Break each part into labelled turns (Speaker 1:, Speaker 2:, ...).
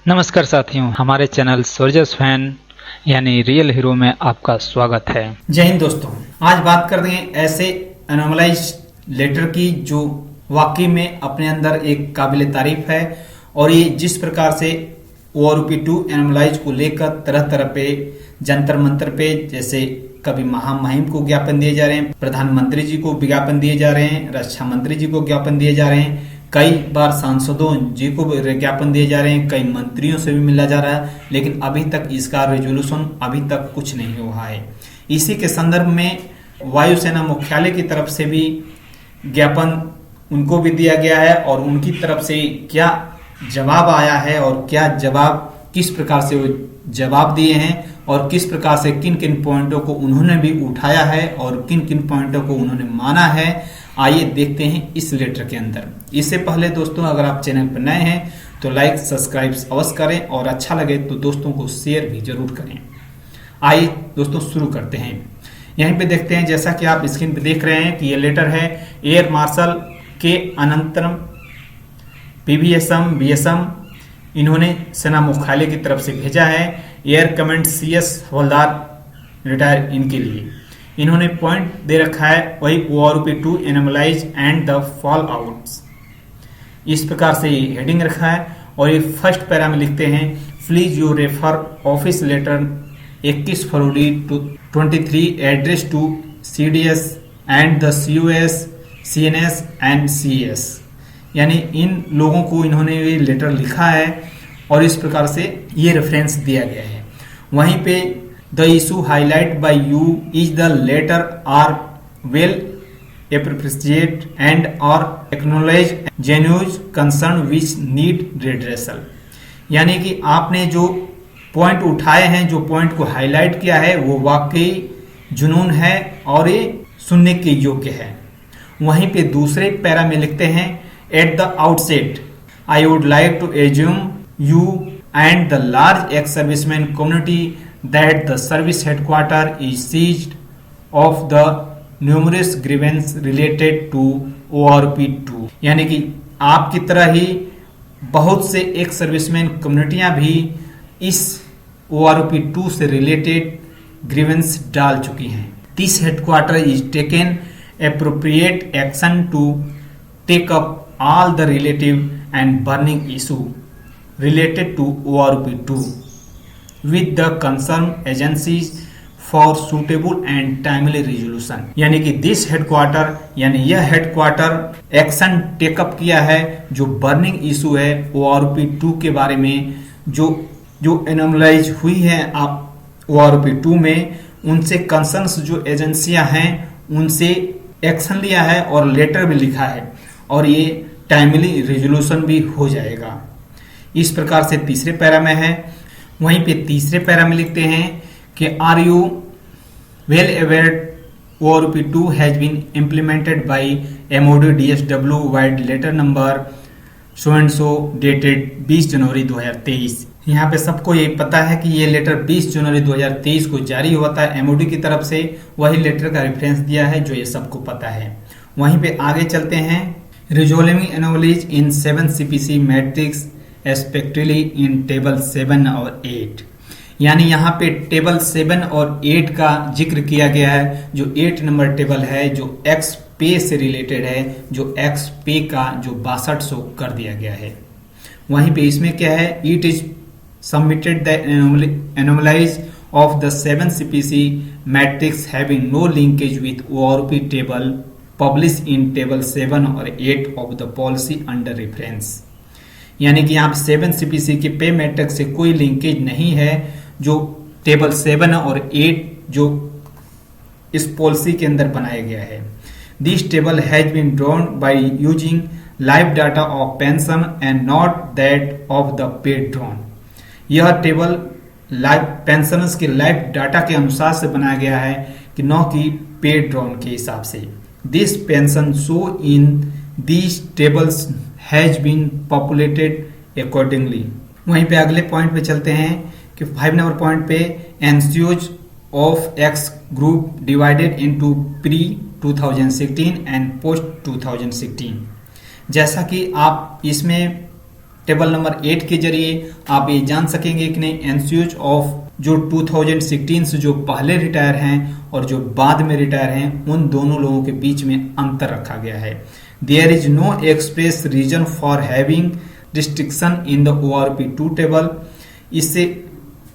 Speaker 1: नमस्कार साथियों, हमारे चैनल सोल्जर्स फैन यानी रियल हीरो में आपका स्वागत है।
Speaker 2: जय हिंद दोस्तों, आज बात करते हैं ऐसे एनोमलाइज लेटर की जो वाकई में अपने अंदर एक काबिल तारीफ है और ये जिस प्रकार से ORP2 एनोमलाइज को लेकर तरह तरह पे जंतर मंतर पे जैसे कभी महामहिम को ज्ञापन दिए जा रहे हैं, प्रधानमंत्री जी को विज्ञापन दिए जा रहे हैं, रक्षा मंत्री जी को ज्ञापन दिए जा रहे हैं, कई बार सांसदों जी को ज्ञापन दिए जा रहे हैं, कई मंत्रियों से भी मिला जा रहा है, लेकिन अभी तक इसका रेजोल्यूशन अभी तक कुछ नहीं हुआ है। इसी के संदर्भ में वायुसेना मुख्यालय की तरफ से भी ज्ञापन उनको भी दिया गया है और उनकी तरफ से क्या जवाब आया है और क्या जवाब किस प्रकार से वो जवाब दिए हैं और किस प्रकार से किन किन पॉइंटों को उन्होंने भी उठाया है और किन किन पॉइंटों को उन्होंने माना है, आइए देखते हैं इस लेटर के अंदर। इससे पहले दोस्तों, अगर आप चैनल पर नए हैं तो लाइक सब्सक्राइब अवश्य करें और अच्छा लगे तो दोस्तों को शेयर भी जरूर करें। आइए दोस्तों शुरू करते हैं। यहीं पे देखते हैं, जैसा कि आप स्क्रीन पे देख रहे हैं कि ये लेटर है एयर मार्शल के अनंतरम PVSM BSM इन्होंने सेना मुख्यालय की तरफ से भेजा है। एयर कमांड CS हवलदार रिटायर इनके लिए इन्होंने पॉइंट दे रखा है वही ORP2 anomalies and the fallouts, इस प्रकार से ये हेडिंग रखा है। और ये फर्स्ट पैरा में लिखते हैं please you refer office letter 21 February 23 address to CDS and the COS CNS and CES, यानी इन लोगों को इन्होंने ये लेटर लिखा है और इस प्रकार से ये रेफरेंस दिया गया है। वहीं पे the issue highlight by you is the letter are well appreciate and or acknowledge genuine concern which need redressal, यानी कि आपने जो पॉइंट उठाए हैं, जो पॉइंट को हाईलाइट किया है, वो वाकई जुनून है और ये सुनने के योग्य है। वहीं पे दूसरे पैरा में लिखते हैं at the outset I would like to assure you and the large ex serviceman community that the service headquarter is seized of the numerous grievances related to ORP2, यानी कि आपकी तरह ही बहुत से एक्स सर्विसमैन कम्युनिटियां भी इस ORP2 से related grievance डाल चुकी हैं। This headquarter is taken appropriate action to take up all the relative and burning issue related to ORP2 with the concerned agencies for suitable and timely resolution, यानी कि this headquarter यानी यह headquarter action take up किया है जो burning issue है ORP2 के बारे में, जो एनोमलाइज हुई है आप ORP2 में, उनसे कंसर्न्स जो एजेंसियां हैं उनसे एक्शन लिया है और लेटर भी लिखा है और ये टाइमली रेजोल्यूशन भी हो जाएगा। इस प्रकार से तीसरे पैरा में है। वहीं पे तीसरे पैरा में लिखते हैं कि are you well aware ORP2 has been implemented by MOD DSW vide letter number so and so dated 20 January 2023। यहाँ पे सबको ये पता है कि ये लेटर 20 जनवरी 2023 को जारी हुआ था MOD की तरफ से, वही लेटर का रेफरेंस दिया है जो ये सबको पता है। वहीं पे आगे चलते हैं। Resolving anomalies in 7 CPC matrix respectively in table 7 और 8, यानी यहाँ पे टेबल 7 और 8 का जिक्र किया गया है। जो 8 नंबर टेबल है जो एक्स पे से रिलेटेड है, जो एक्स पे का जो 6200 कर दिया गया है। वहीं पे इसमें क्या है, it is submitted the anomalies of the 7 CPC matrix having no linkage with ORP table publish in table 7 और 8 of the policy under reference, यानी कि यहाँ 7 CPC के पे मैट्रिक्स से कोई लिंकेज नहीं है जो टेबल 7 और 8 जो इस पॉलिसी के अंदर बनाया गया है। This table has been drawn by using live data of pension and not that of the paid drawn, यह टेबल लाइव पेंशनर्स के लाइव डाटा के अनुसार से बनाया गया है कि न कि पेड ड्रॉन के हिसाब से। This pension show in these tables has been populated accordingly। वहीं पे अगले पॉइंट पे चलते हैं कि 5 नंबर पॉइंट पे NCOs of X group divided into pre 2016 and post 2016, जैसा कि आप इसमें टेबल नंबर 8 के जरिए आप ये जान सकेंगे कि नहीं एनसीओज ऑफ जो 2016 से जो पहले रिटायर हैं और जो बाद में रिटायर हैं उन दोनों लोगों के बीच में अंतर रखा गया है। There is no express reason for having restriction in the ORP2 table. इससे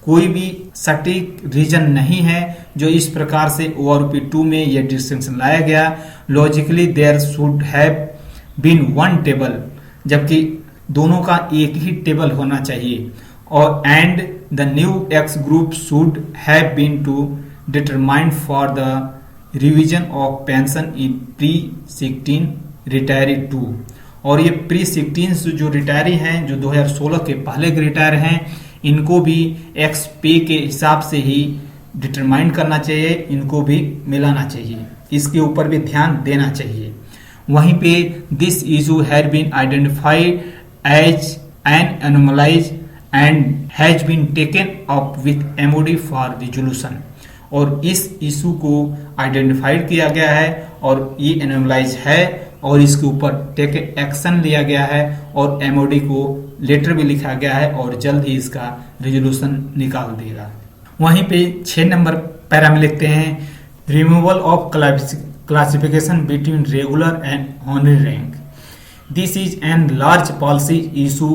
Speaker 2: कोई भी सटीक रीजन नहीं है जो इस प्रकार से ORP2 में यह डिस्टिंक्शन लाया गया। Logically there should have been one table, जबकि दोनों का एक ही टेबल होना चाहिए, और and the new X group should have been to determined for the revision of pension in प्री-16 रिटायरी 2। और ये प्री-16 जो रिटायरी हैं जो 2016 के पहले के रिटायर हैं इनको भी एक्स पे के हिसाब से ही डिटरमाइन करना चाहिए, इनको भी मिलाना चाहिए, इसके ऊपर भी ध्यान देना चाहिए। वहीं पे this issue had been identified as an anomalies and has been taken up with MOD for resolution. और इस इशू को आइडेंटिफाइड किया गया है और ये एनोमलाइज है और इसके ऊपर टेक एक्शन लिया गया है और MOD को लेटर भी लिखा गया है और जल्द ही इसका रिजोल्यूशन निकाल देगा। वहीं पे 6 नंबर पैरा में लिखते हैं removal of classification between regular and honorary rank. This is an large policy issue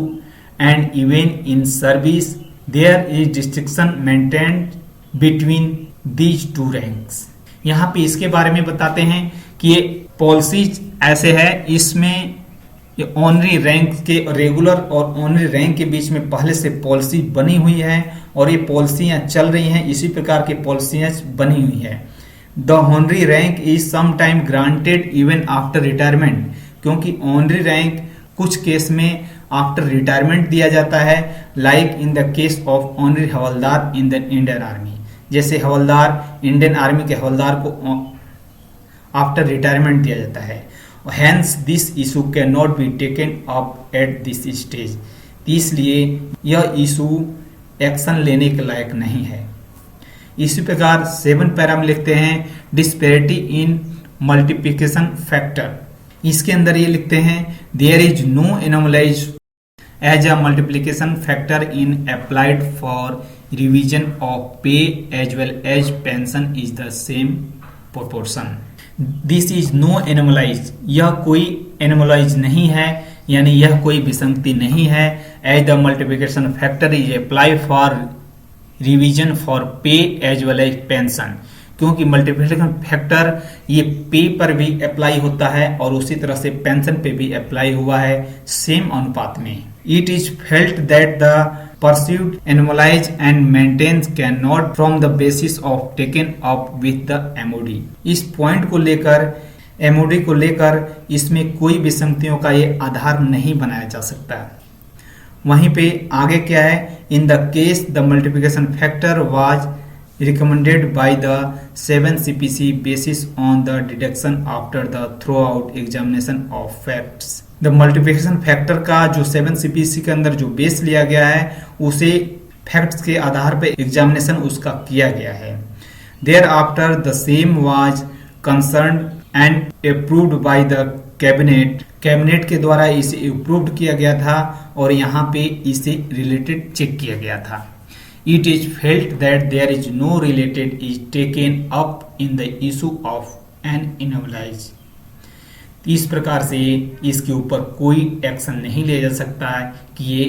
Speaker 2: and even in service there is distinction maintained between these two ranks. यहाँ पे इसके बारे में बताते हैं कि ये पॉलिसीज ऐसे है, इसमें ये ऑनरी रैंक के रेगुलर और ऑनरी रैंक के बीच में पहले से पॉलिसी बनी हुई है और ये पॉलिसियां चल रही हैं, इसी प्रकार की पॉलिसियां बनी हुई है। The honorary rank is some time granted even after retirement, क्योंकि ऑनरी रैंक कुछ केस में आफ्टर रिटायरमेंट दिया जाता है, like in the case of honorary havildar in the Indian army. जैसे हवलदार, इंडियन आर्मी के हवलदार को आफ्टर रिटायरमेंट दिया जाता है। Hence this issue cannot be taken up at this stage। इसलिए यह इशू एक्शन लेने के लायक नहीं है। इसी प्रकार 7 पैरा में लिखते हैं डिस्पैरिटी इन मल्टीप्लिकेशन फैक्टर। इसके अंदर ये लिखते हैं there is no anomalies as a multiplication factor in applied for revision of pay as well as pension is the same proportion. This is no anomalies, यह कोई एनोमलाइज नहीं है, यानी यह कोई विसंगति नहीं है। As the multiplication factor is apply for revision for pay as well as pension, क्योंकि मल्टीप्लिकेशन फैक्टर ये पे पर भी अप्लाई होता है और उसी तरह से पेंशन पे भी अप्लाई हुआ है सेम अनुपात में। It is felt that the pursued anomalize and maintains cannot from the basis of taken up with the MOD। इस पॉइंट को लेकर MOD को लेकर इसमें कोई विसंगतियों का ये आधार नहीं बनाया जा सकता। वहीं पे आगे क्या है, इन the case the multiplication factor was recommended by the 7 CPC basis on the deduction after the throughout examination of facts। The multiplication factor का जो 7 CPC के अंदर जो बेस लिया गया है उसे फैक्ट्स के आधार पर एग्जामिनेशन उसका किया गया है। Thereafter the same was concern and approved by the cabinet. Cabinet के द्वारा इसे अप्रूव्ड किया गया था और यहाँ पे इसे रिलेटेड चेक किया गया था। It is felt that there is no related is taken up in the issue of an anomalies. इस प्रकार से इसके ऊपर कोई एक्शन नहीं लिया जा सकता है कि ये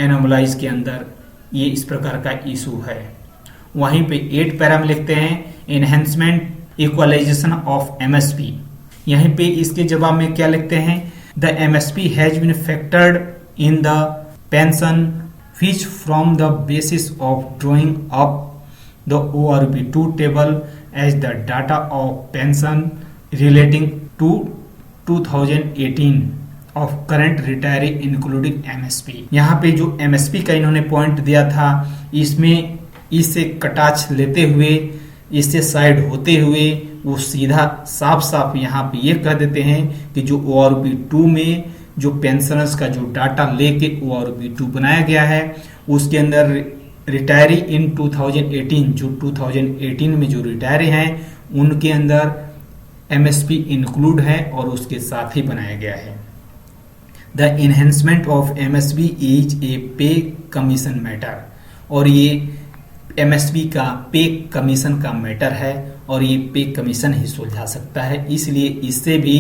Speaker 2: एनोमलाइज के अंदर ये इस प्रकार का इशू है। वहीं पे 8 पैरा में लिखते हैं एनहेंसमेंट इक्वलाइजेशन ऑफ MSP। यहीं पे इसके जवाब में क्या लिखते हैं, the MSP has been factored in the pension which from the basis of drawing up the ORP2 table as the data of pension relating to 2018 of current retiree including MSP। यहाँ पे जो MSP का इन्होंने point दिया था इसमें इससे कटाच लेते हुए, इससे साइड होते हुए वो सीधा साफ साफ यहाँ पे ये कह देते हैं कि जो ORP2 में जो पेंशनर्स का जो डाटा लेके ORP2 बनाया गया है उसके अंदर रिटायरी इन 2018 जो 2018 में जो रिटायरी हैं उनके अंदर MSP इंक्लूड है और उसके साथ ही बनाया गया है। The enhancement of MSB is a पे कमीशन मैटर। और ये एमएसबी का पे कमीशन का मैटर है और ये पे कमीशन ही सुलझा सकता है, इसलिए इससे भी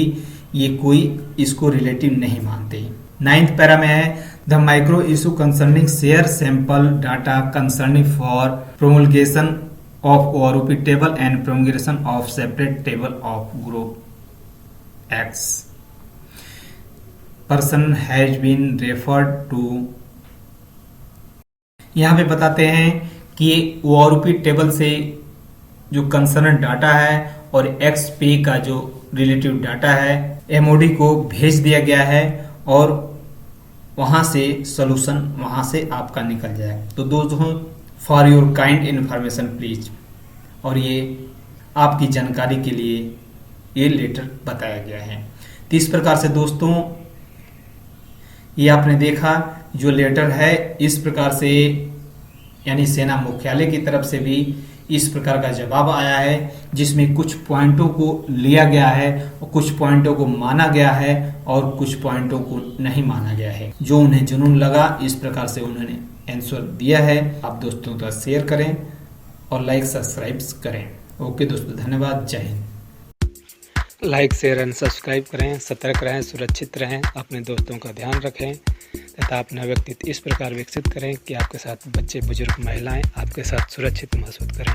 Speaker 2: ये कोई इसको रिलेटिव नहीं मानते। 9th पैरा में है the micro issue concerning share sample data concerning for promulgation of OROP table and promulgation of separate table of group X person has been referred to. यहाँ पे बताते हैं कि ओआरओपी टेबल से जो कंसर्न डाटा है और एक्स पे का जो रिलेटिव डाटा है एमओडी को भेज दिया गया है और वहां से सॉल्यूशन वहां से आपका निकल जाए। तो दोस्तों for your kind information please, और ये आपकी जानकारी के लिए ये लेटर बताया गया है। तो इस प्रकार से दोस्तों ये आपने देखा जो लेटर है इस प्रकार से यानी सेना मुख्यालय की तरफ से भी इस प्रकार का जवाब आया है, जिसमें कुछ पॉइंटों को लिया गया है और कुछ पॉइंटों को माना गया है और कुछ पॉइंटों को नहीं माना गया है। जो उन्हें जुनून लगा इस प्रकार से उन्होंने आंसर दिया है। आप दोस्तों के साथ शेयर करें और लाइक सब्सक्राइब करें। ओके दोस्तों, धन्यवाद, जय Hind.
Speaker 1: Like share and subscribe करें, सतर्क रहें, सुरक्षित रहें, अपने दोस्तों का ध्यान रखें तथा अपना व्यक्तित्व इस प्रकार विकसित करें कि आपके साथ बच्चे, बुजुर्ग, महिलाएं आपके साथ सुरक्षित महसूस करें।